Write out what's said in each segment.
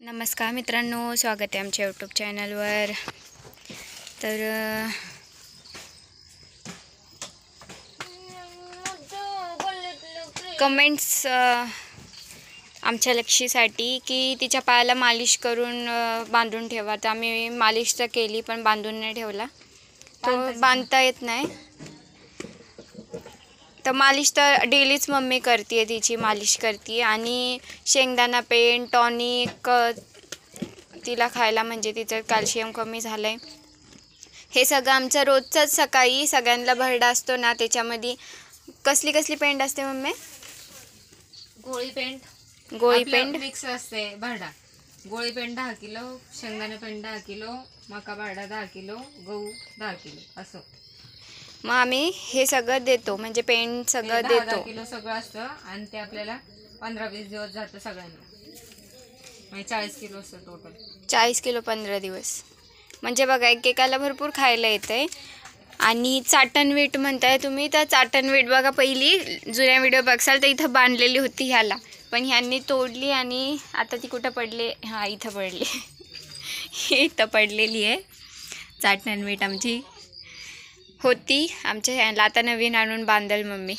नमस्कार मित्रांनो, स्वागत आहे आमच्या यूट्यूब चॅनलवर। तर कमेंट्स आमच्या लक्षीसाठी की तिच्या पायाला मालिश करून बांधून ठेवा। तर आम्ही मालिश तर केली पण बांधून नाही ठेवला, तो बांधता येत नाही। तर मालिश तर डेलीच मम्मी करते, तिची मालिश करते आणि शेंगदाणा पेंड टॉनिक तिला खायला, म्हणजे तिचं कॅल्शियम कमी झालंय। हे सगळं आमचं रोजचंच सकाळी सगळ्यांना भरडा असतो ना, त्याच्यामध्ये कसली कसली पेंड असते मम्मी? गोळी पेंड, गोळी पेंड मिक्स असते भरडा। गोळी पेंड 10 किलो, शेंगदाणे पेंड 10 किलो, मका भरडा 10 किलो, गहू 10 किलो असं। मग आम्ही हे सगळं देतो, म्हणजे पेंड सगळं 10 देतो। किलो सगळं असतं आणि ते आपल्याला 15-20 दिवस जातं सगळ्यांना, म्हणजे 40 किलो असतं टोटल। 40 किलो 15 दिवस, म्हणजे बघा एकेकाला भरपूर खायला येतंय। आणि चाटणवीट म्हणताय तुम्ही, तर चाटणवीट बघा पहिली जुन्या व्हिडिओ बघसाल तर इथं बांधलेली होती ह्याला, पण ह्यांनी तोडली आणि आता ती कुठं पडली? हां, इथं पडली इथं पडलेली आहे चाटणवीट। आमची होती आमच्या ह्याला, आता नवीन आणून बांधल मम्मी।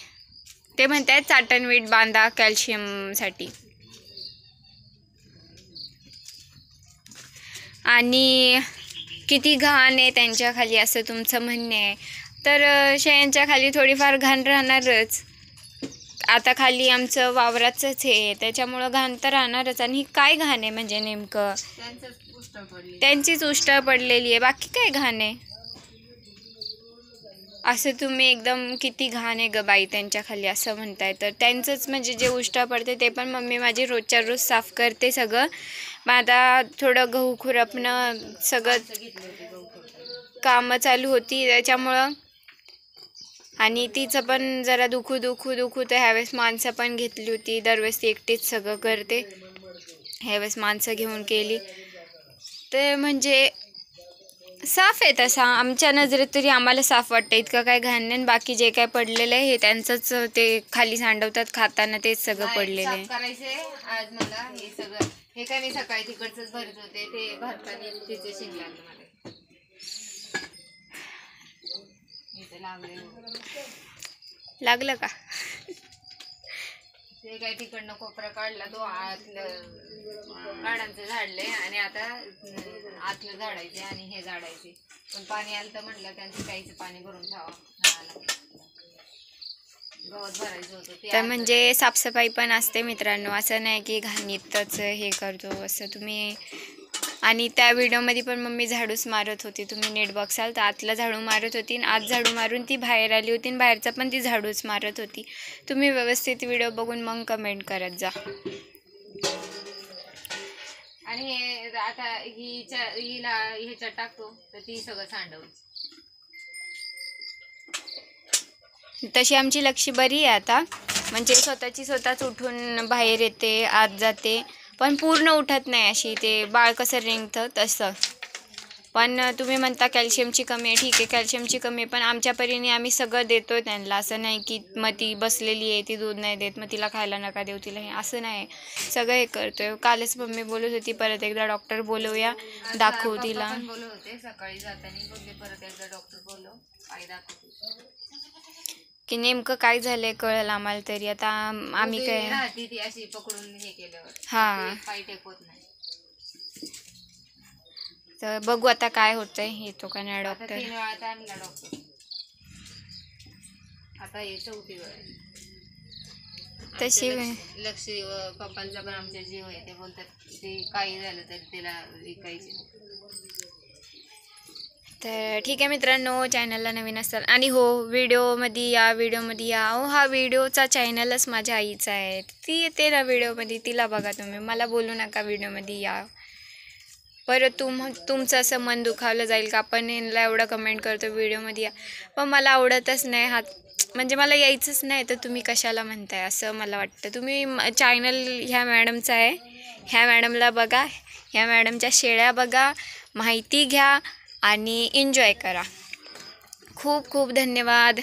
ते म्हणतात चाटणवीट बांधा कॅल्शियमसाठी। आणि किती घाण आहे त्यांच्या खाली असं तुमचं म्हणणे आहे, तर शेळ्यांच्या खाली थोडीफार घाण राहणारच। आता खाली आमचं वावराचंच आहे, त्याच्यामुळं घाण तर राहणारच। आणि काय घाण आहे म्हणजे नेमकं? त्यांचीच उष्ट पडलेली आहे, बाकी काय घाण आहे असं तुम्ही एकदम किती घाण आहे ग बाई त्यांच्या खाली असं म्हणताय? तर त्यांचंच म्हणजे जे उष्ट पडते ते पण मम्मी माझी रोजच्या रोज साफ करते सगळं। मग आता थोडं गहू खुरपणं सगळं कामं चालू होती त्याच्यामुळं, आणि तिचं पण जरा दुखू तर ह्यावेळेस माणसं पण घेतली होती। दरवेळेस ती एकटीच सगळं करते, ह्यावेळेस माणसं घेऊन केली। तर म्हणजे साफ आहे तसा आमच्या नजरेत, तरी आम्हाला साफ वाटतं, इतकं काय घाण नाही। बाकी जे काय पडलेलं आहे हे त्यांचंच, ते खाली सांडवतात खाताना, तेच सगळं पडलेलं आहे। करायचे आज मला हे सगळं, हे काय मी सकाळी तिकडचंच भरत होते, ते भरताना तिचे शिंग लागलं मला, लागलं का? ते काय तिकडनं कोपरा काढला, तो आतलं गाडांचे झाडले आणि आता आतलं झाडायचे आणि हे झाडायचे। पण पाणी आलं तर म्हटलं त्यांचं काहीच पाणी भरून ठेवा, गवत भरायचं होतं। तर म्हणजे साफसफाई पण असते मित्रांनो, असं नाही की घाणीतच हे करतो असं तुम्ही। आणि त्या व्हिडिओमध्ये पण मम्मी झाडूच मारत होती, तुम्ही नीट बघसाल तर आतला झाडू मारत होती आणि आत झाडू मारून ती बाहेर आली होती आणि बाहेरचा पण ती झाडूच मारत होती। तुम्ही व्यवस्थित व्हिडिओ बघून मग कमेंट करत जा। आणि हे आता हिला ह्याच्यात टाकतो तर ती सगळं सांडवली। तशी आमची लक्षी बरी आहे आता, म्हणजे स्वतःच उठून बाहेर येते, आत जाते, पण पूर्ण उठत नाही अशी, ते बाळ कसं रेंगतं तसं। पण तुम्ही म्हणता कॅल्शियमची कमी आहे, ठीक आहे कॅल्शियमची कमी आहे, पण आमच्या परीने आम्ही सगळं देतो त्यांना। असं नाही की मग ती बसलेली आहे ती दूध नाही देत मग तिला खायला नका देऊ तिला, हे असं नाही, सगळं हे करतोय। कालच मम्मी बोलत होती परत एकदा डॉक्टर बोलवूया, दाखवू तिला। बोलत होते सकाळी जाताना, बोलले परत एकदा डॉक्टर बोलव, पाय दाखवतो की नेमकं काय झालंय कळलं आम्हाला तरी। आता आम्ही काय राहते ती अशी पकडून हे केल्यावर, हां, पाय टेकवत नाही। तर बघू आता काय होतंय, येतो का नाही डॉक्टर। 3 वेळा आणला डॉक्टर, आता हे 4थी वेळ। तशी लक्ष पप्पांचा पण आमच्या जीव आहे, ते बोलतात ते काही झालं तर तिला विकायचे। तर ठीक आहे मित्रांनो, चॅनलला नवीन असतात आणि हो व्हिडिओमध्ये या, हो हा व्हिडिओचा चॅनलच माझ्या आईचा आहे, ती येते ना व्हिडिओमध्ये, तिला बघा तुम्ही, मला बोलू नका व्हिडिओमध्ये या। परत तुमचं असं मन दुखावलं जाईल का आपण यांना एवढं कमेंट करतो व्हिडिओमध्ये या, पण मला आवडतच नाही हा, म्हणजे मला यायचंच नाही तर तुम्ही कशाला म्हणताय असं मला वाटतं। तुम्ही चॅनल ह्या मॅडमचा आहे, ह्या मॅडमला बघा, ह्या मॅडमच्या शेळ्या बघा, माहिती घ्या आणि एन्जॉय करा। खूप खूप धन्यवाद।